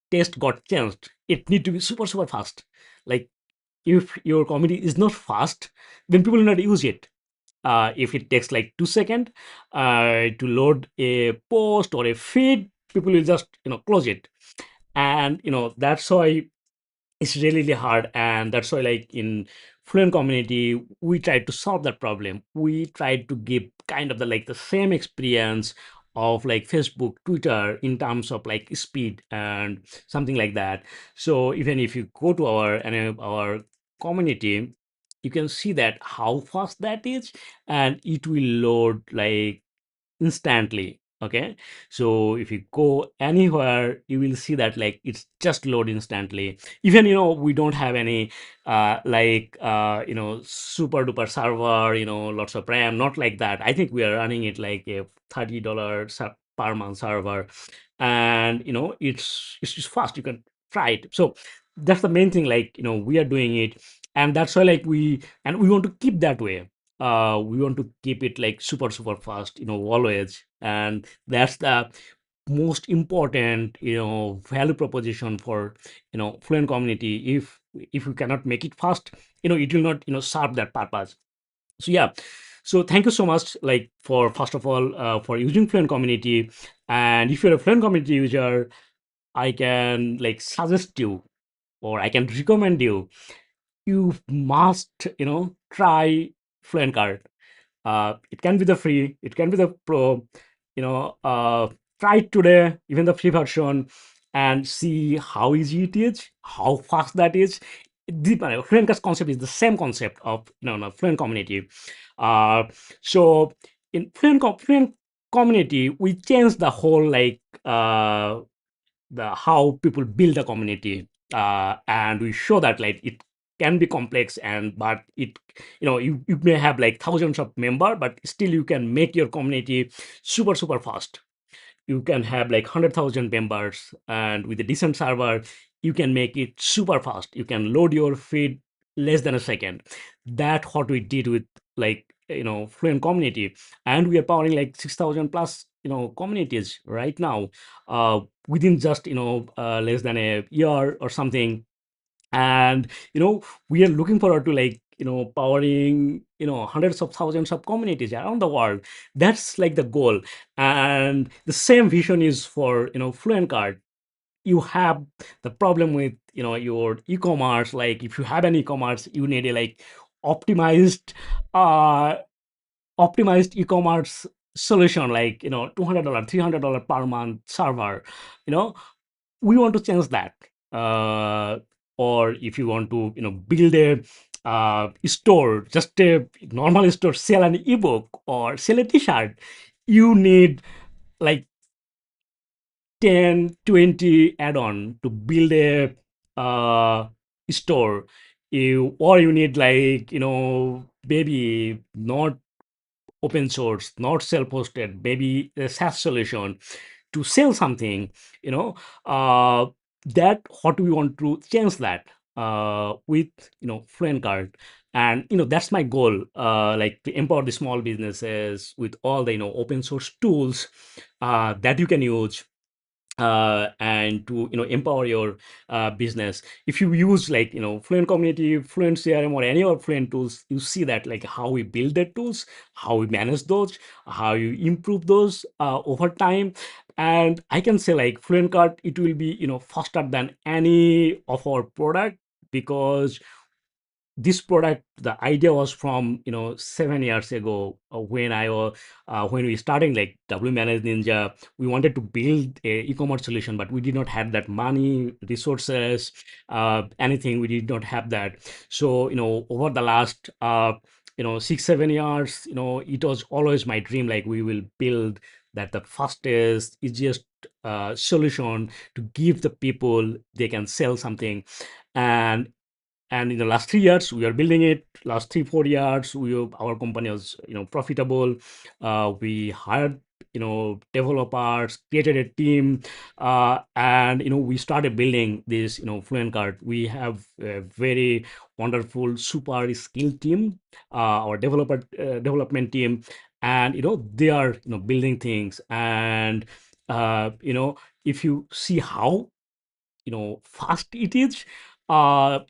Speaker 1: taste got changed. It need to be super fast. Like if your community is not fast, then people will not use it. If it takes like 2 seconds to load a post or a feed, people will just close it. And that's why it's really hard. And that's why like in Fluent Community, we try to solve that problem. We try to give kind of the same experience of like Facebook, Twitter in terms of like speed and something like that. So even if you go to our community, you can see that how fast that is, and it will load like instantly. Okay, so if you go anywhere, you will see that like it's just load instantly. Even we don't have any super duper server, lots of RAM, not like that. I think we are running it like a $30 per month server, and it's just fast. You can try it. So that's the main thing, like we are doing it, and that's why like we want to keep that way. We want to keep it like super fast, always. And that's the most important value proposition for Fluent Community. If we cannot make it fast, it will not serve that purpose. So yeah, so thank you so much like for first of all for using Fluent Community. And if you're a Fluent Community user, I can like suggest you, or I can recommend you, you must try Fluent Cart. It can be the free, it can be the pro. You know, uh, Try it today, even the free version, and see how easy it is, how fast that is. The Fluent Cart concept is the same concept of Fluent Community. Uh, so in Fluent Community, we changed the whole like the how people build a community, and we show that like it can be complex, and but it you may have like thousands of member, but still you can make your community super fast. You can have like 100,000 members, and with a decent server you can make it super fast. You can load your feed less than a second. That what we did with like Fluent Community. And we are powering like 6,000 plus communities right now, within just less than a year or something. And we are looking forward to like powering hundreds of thousands of communities around the world. That's like the goal. And the same vision is for Fluent Card. You have the problem with your e-commerce. Like if you have an e-commerce, you need a like optimized uh optimized e-commerce solution, like $200 $300 per month server. you know we want to change that. Or if you want to build a store, just a normal store, sell an ebook or sell a t-shirt, you need like 10 20 add-on to build a store. You need like maybe not open source, not self-hosted, maybe a SaaS solution to sell something. you know uh, that what we want to change that. with Fluent Cart. And that's my goal, like to empower the small businesses with all the open source tools that you can use, and to empower your business. If you use like Fluent Community, Fluent CRM, or any other Fluent tools, you see that like how we build the tools, how we manage those, how you improve those over time. And I can say like Fluent Cart, it will be faster than any of our product, because this product, the idea was from 7 years ago, when I was when we starting like WPManageNinja. We wanted to build a e-commerce solution, but we did not have that money, resources, anything. We did not have that. So over the last 6 7 years, it was always my dream, like we will build that the fastest, easiest solution to give the people they can sell something. And in the last 3 years we are building it. Last 3 4 years, our company was profitable. We hired developers, created a team, and we started building this Fluent Card. We have a very wonderful, super skilled team, our development team. And they are building things. And if you see how fast it is,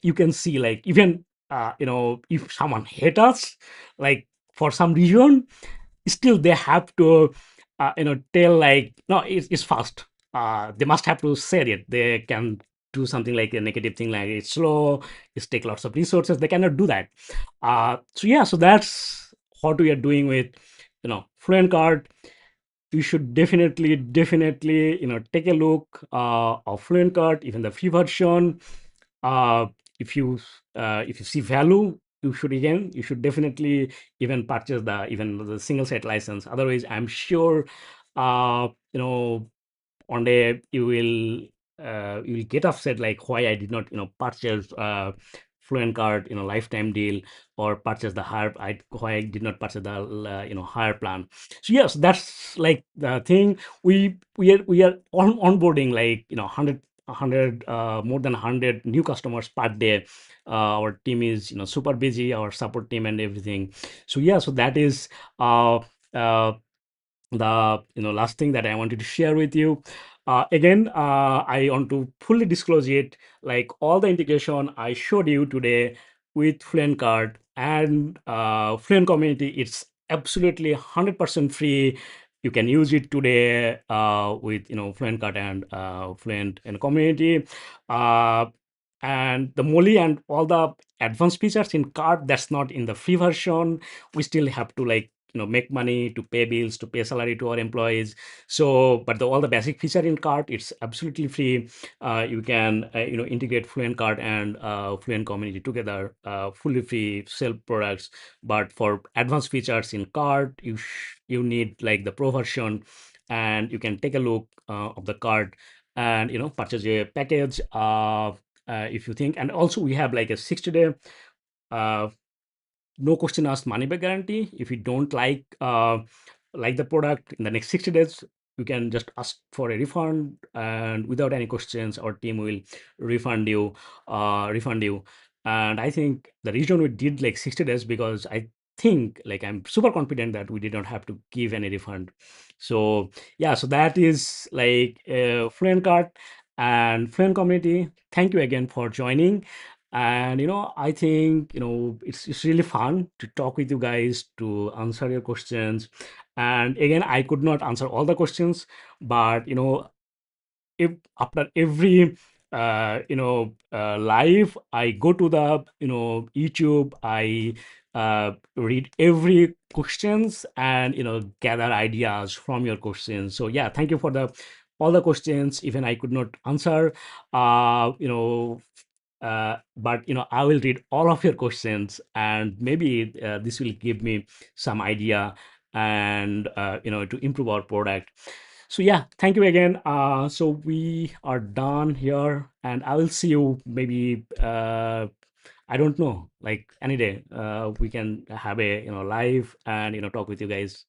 Speaker 1: you can see like even if someone hate us, like for some reason, still they have to tell like no, it's fast. They must have to say it. They can do something like a negative thing, like it's slow, it's take lots of resources. They cannot do that. So yeah, so that's what we are doing with Fluent Card. You should definitely take a look of Fluent Card, even the free version. uh, if you see value, you should definitely even purchase the single site license. Otherwise, I'm sure uh, you know one day you will get upset, like why I did not purchase Fluent Card lifetime deal, or purchase the higher, why I did not purchase the higher plan. So yes, that's like the thing. We are onboarding like 100 more than 100 new customers per day. Our team is super busy, our support team and everything. So yeah, so that is uh, uh, the last thing that I wanted to share with you. Again, I want to fully disclose it, like all the integration I showed you today with Fluent Card and Fluent Community, it's absolutely 100% free. You can use it today with Fluent Card and Fluent and Community. uh, and the Molly and all the advanced features in card, that's not in the free version. We still have to like make money to pay bills, to pay salary to our employees. So but all the basic feature in cart, it's absolutely free. You can integrate Fluent Cart and Fluent Community together, fully free, sell products. But for advanced features in cart, you need like the pro version. And you can take a look of the cart, and purchase a package if you think. And also we have like a 60-day uh, no question asked money back guarantee. If you don't like the product in the next 60 days, you can just ask for a refund, and without any questions our team will refund you. And I think the reason we did like 60 days, because I think like I'm super confident that we did not have to give any refund. So yeah, so that is like Fluent Cart and Fluent Community. Thank you again for joining. And I think it's really fun to talk with you guys, to answer your questions. And again, I could not answer all the questions, but if after every live, I go to the YouTube, I read every questions, and gather ideas from your questions. So yeah, thank you for the all the questions, even I could not answer. uh you know but I will read all of your questions, and maybe this will give me some idea, and to improve our product. So yeah, thank you again. So we are done here, and I will see you maybe I don't know, like any day we can have a live and talk with you guys.